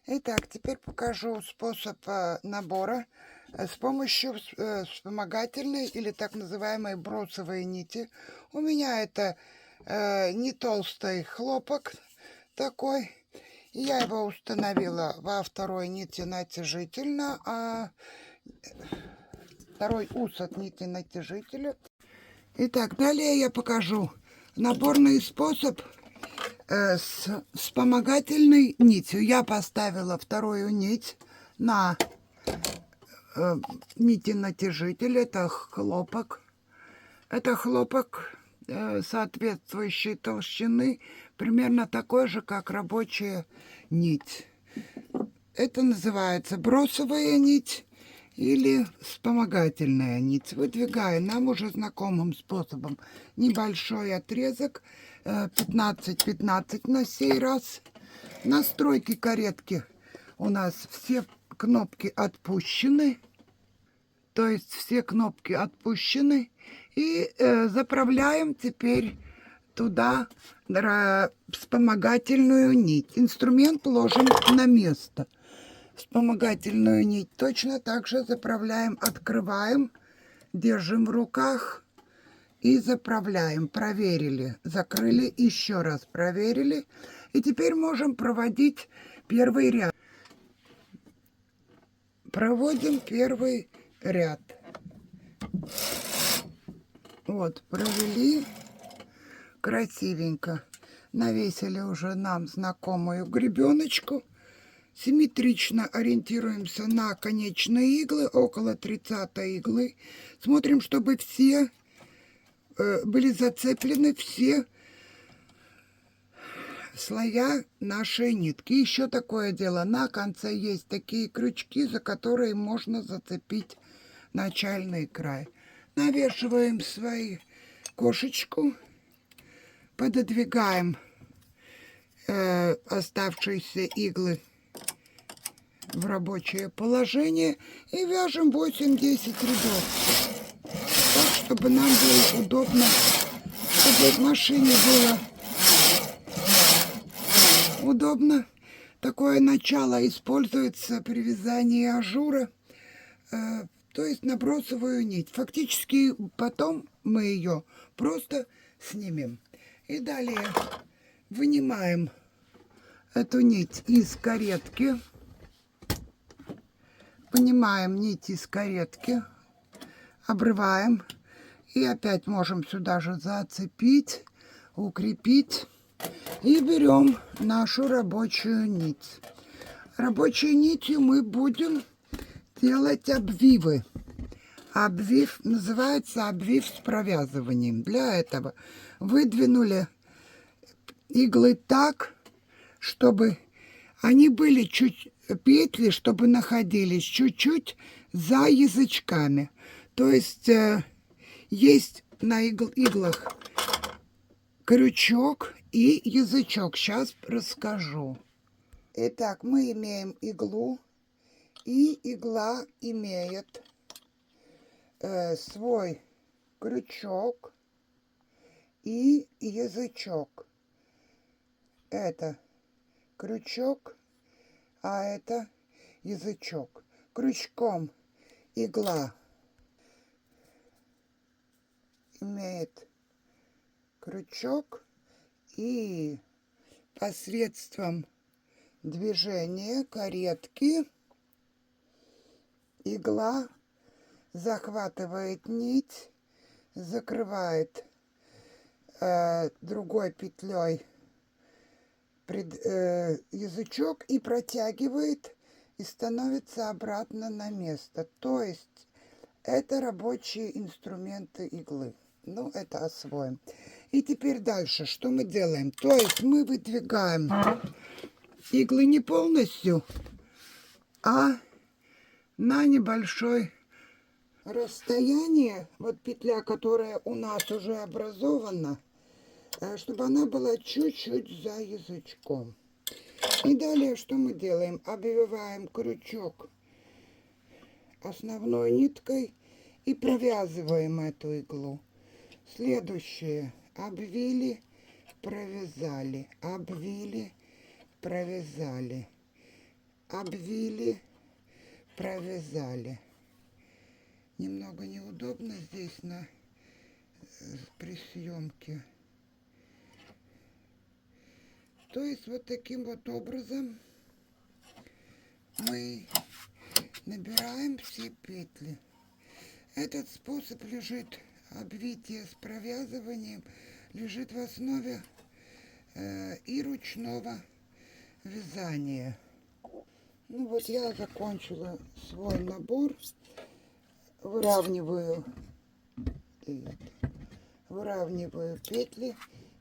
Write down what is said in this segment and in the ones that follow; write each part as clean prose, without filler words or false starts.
Итак, теперь покажу способ набора с помощью вспомогательной или так называемой бросовой нити. У меня это не толстый хлопок такой. Я его установила во второй нити натяжительно, а второй ус от нити натяжителя. Итак, далее я покажу наборный способ с вспомогательной нитью. Я поставила вторую нить на нити натяжитель. Это хлопок. Это хлопок соответствующей толщины, примерно такой же, как рабочая нить. Это называется бросовая нить или вспомогательная нить. Выдвигаю нам уже знакомым способом небольшой отрезок 15-15 на сей раз. Настройки каретки у нас все кнопки отпущены. То есть все кнопки отпущены. И заправляем теперь туда вспомогательную нить. Инструмент ложим на место. Вспомогательную нить точно так же заправляем, открываем, держим в руках и заправляем. Проверили, закрыли, еще раз проверили. И теперь можем проводить первый ряд. Проводим первый ряд. Вот, провели красивенько. Навесили уже нам знакомую гребеночку. Симметрично ориентируемся на конечные иглы, около 30 иглы. Смотрим, чтобы все были зацеплены, все слоя нашей нитки. Еще такое дело, на конце есть такие крючки, за которые можно зацепить начальный край. Навешиваем свою кошечку, пододвигаем оставшиеся иглы в рабочее положение и вяжем 8-10 рядов, так, чтобы нам было удобно, чтобы в машине было удобно. Такое начало используется при вязании ажура, то есть на бросовую нить. Фактически потом мы ее просто снимем. И далее вынимаем эту нить из каретки. Вынимаем нить из каретки, обрываем. И опять можем сюда же зацепить, укрепить. И берем нашу рабочую нить. Рабочей нитью мы будем делать обвивы. Обвив называется обвив с провязыванием. Для этого выдвинули иглы так, чтобы они были чуть петли, чтобы находились чуть-чуть за язычками. То есть есть на иглах крючок и язычок. Сейчас расскажу. Итак, мы имеем иглу, и игла имеет свой крючок и язычок. Это крючок, а это язычок. Крючком игла имеет крючок, и посредством движения каретки игла захватывает нить, закрывает другой петлей язычок и протягивает, и становится обратно на место. То есть это рабочие инструменты иглы. Ну, это освоим. И теперь дальше, что мы делаем? То есть мы выдвигаем иглы не полностью, а на небольшое расстояние. Вот петля, которая у нас уже образована, чтобы она была чуть-чуть за язычком. И далее что мы делаем? Обвиваем крючок основной ниткой и провязываем эту иглу. Следующее. Обвили, провязали, обвили, провязали. обвили, провязали. Немного неудобно здесь при съемке. То есть вот таким вот образом мы набираем все петли. Этот способ обвитие с провязыванием лежит в основе и ручного вязания. Ну вот я закончила свой набор. Выравниваю петли.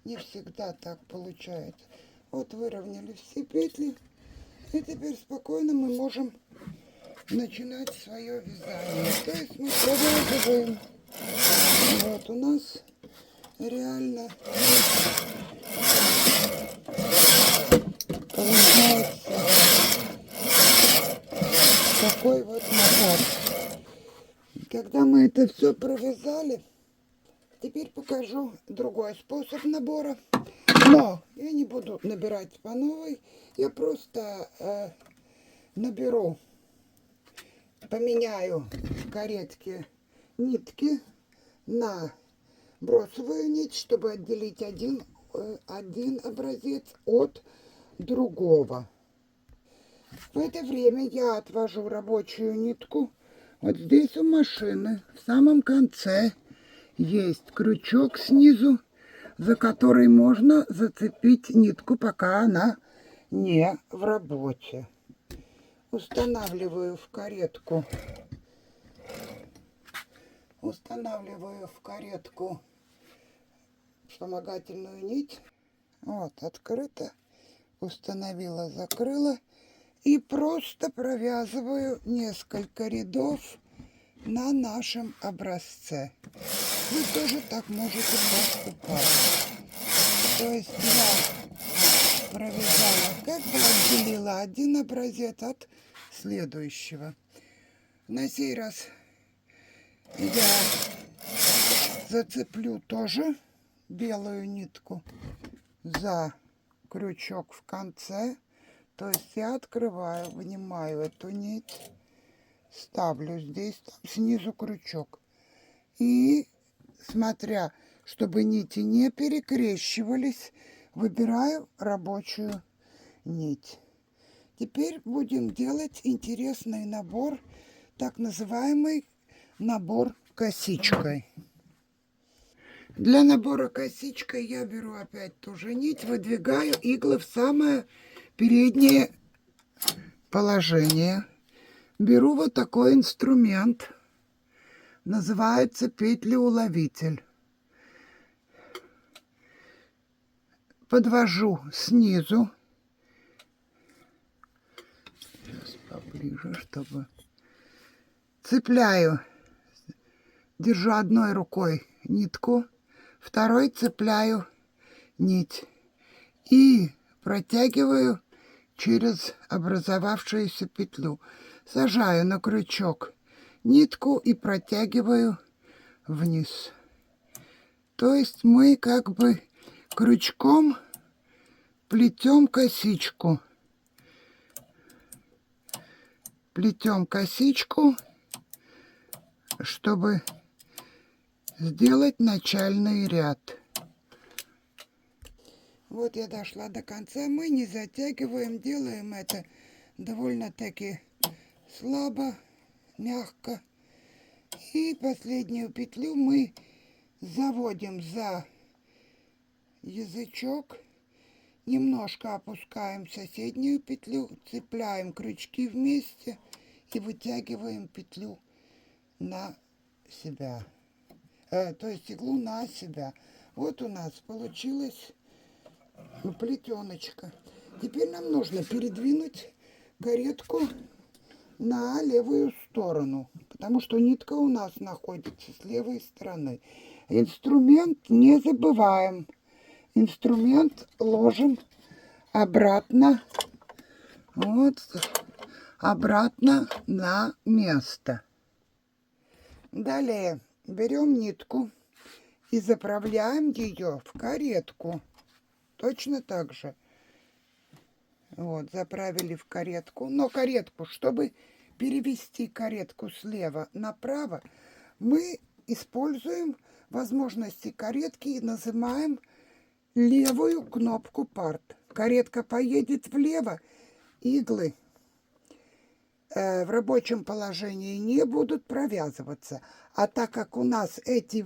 Не всегда так получается. Вот выровняли все петли. И теперь спокойно мы можем начинать свое вязание. То есть мы провязываем. Вот у нас реально получается такой вот набор. Когда мы это все провязали, теперь покажу другой способ набора. Но я не буду набирать по новой. Я просто поменяю в каретке нитки на бросовую нить, чтобы отделить один образец от другого. В это время я отвожу рабочую нитку. Вот здесь у машины в самом конце есть крючок снизу, за который можно зацепить нитку, пока она не в работе. Устанавливаю в каретку вспомогательную нить. Вот, открыто. Установила, закрыла. И просто провязываю несколько рядов на нашем образце. Вы тоже так можете поступать. То есть я провязала, как бы отделила один образец от следующего. На сей раз я зацеплю тоже белую нитку за крючок в конце. То есть я открываю, вынимаю эту нить, ставлю здесь, там снизу крючок. И, смотря, чтобы нити не перекрещивались, выбираю рабочую нить. Теперь будем делать интересный набор, так называемый набор косичкой. Для набора косичкой я беру опять ту же нить, выдвигаю иглы в самое переднее положение. Беру вот такой инструмент. Называется петлеуловитель. Подвожу снизу. Сейчас поближе, чтобы... Цепляю. Держу одной рукой нитку. Второй цепляю нить. И протягиваю через образовавшуюся петлю. Сажаю на крючок нитку и протягиваю вниз. То есть мы как бы крючком плетем косичку. Плетем косичку, чтобы сделать начальный ряд. Вот я дошла до конца. Мы не затягиваем, делаем это довольно-таки слабо, мягко. И последнюю петлю мы заводим за язычок. Немножко опускаем соседнюю петлю, цепляем крючки вместе и вытягиваем петлю на себя. То есть иглу на себя. Вот у нас получилась плетеночка. Теперь нам нужно передвинуть каретку на левую сторону, потому что нитка у нас находится с левой стороны. Инструмент не забываем. Инструмент ложим обратно, вот, обратно на место. Далее берем нитку и заправляем ее в каретку. Точно так же Вот, заправили в каретку. Но каретку, чтобы перевести каретку слева направо, мы используем возможности каретки и нажимаем левую кнопку парт. Каретка поедет влево, иглы в рабочем положении не будут провязываться. А так как у нас эти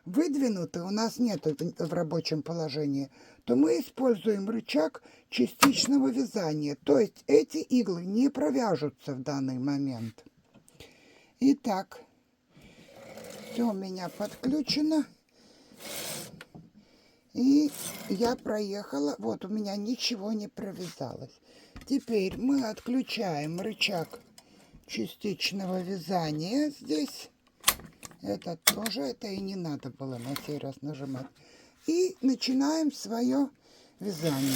выдвинуты, у нас нет в рабочем положении, то мы используем рычаг частичного вязания. То есть эти иглы не провяжутся в данный момент. Итак, все у меня подключено. И я проехала. Вот у меня ничего не провязалось. Теперь мы отключаем рычаг частичного вязания здесь. Это тоже, это и не надо было на сей раз нажимать. И начинаем свое вязание.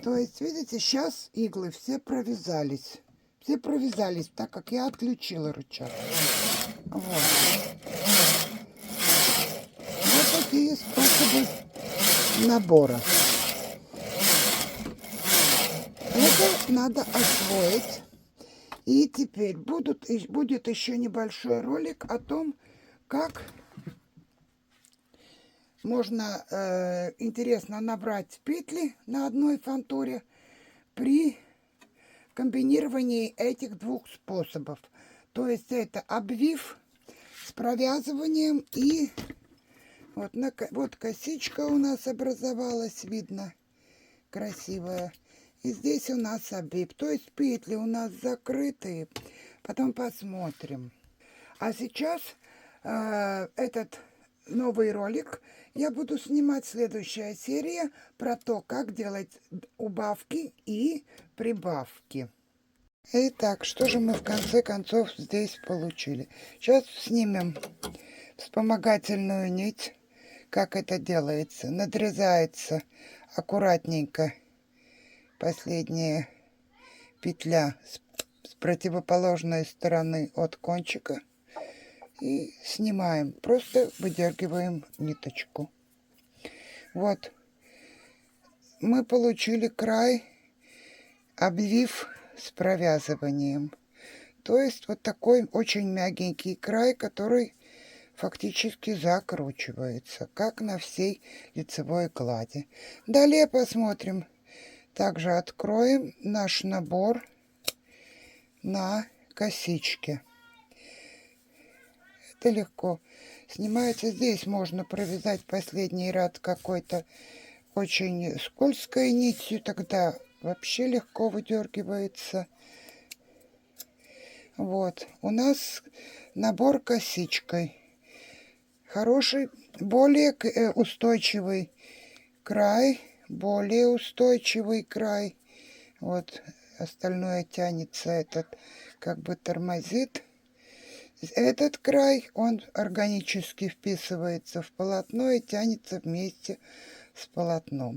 То есть, видите, сейчас иглы все провязались. Все провязались, так как я отключила рычаг. Вот. Вот такие способы набора. Это надо освоить. И теперь будет еще небольшой ролик о том, как можно интересно набрать петли на одной фантуре при комбинировании этих двух способов. То есть это обвив с провязыванием и вот косичка у нас образовалась, видно, красивая. И здесь у нас обвив. То есть петли у нас закрытые. Потом посмотрим. А сейчас этот новый ролик я буду снимать. Следующая серия про то, как делать убавки и прибавки. Итак, что же мы в конце концов здесь получили? Сейчас снимем вспомогательную нить. Как это делается? Надрезается аккуратненько последняя петля с противоположной стороны от кончика. И снимаем. Просто выдергиваем ниточку. Вот. Мы получили край, обвив с провязыванием. То есть вот такой очень мягенький край, который фактически закручивается, как на всей лицевой глади. Далее посмотрим. Также откроем наш набор на косичке. Это легко снимается. Здесь можно провязать последний ряд какой-то очень скользкой нитью, тогда вообще легко выдергивается. Вот, у нас набор косичкой. Хороший, более устойчивый край, более устойчивый край. Вот, остальное тянется, этот как бы тормозит. Этот край, он органически вписывается в полотно и тянется вместе с полотном.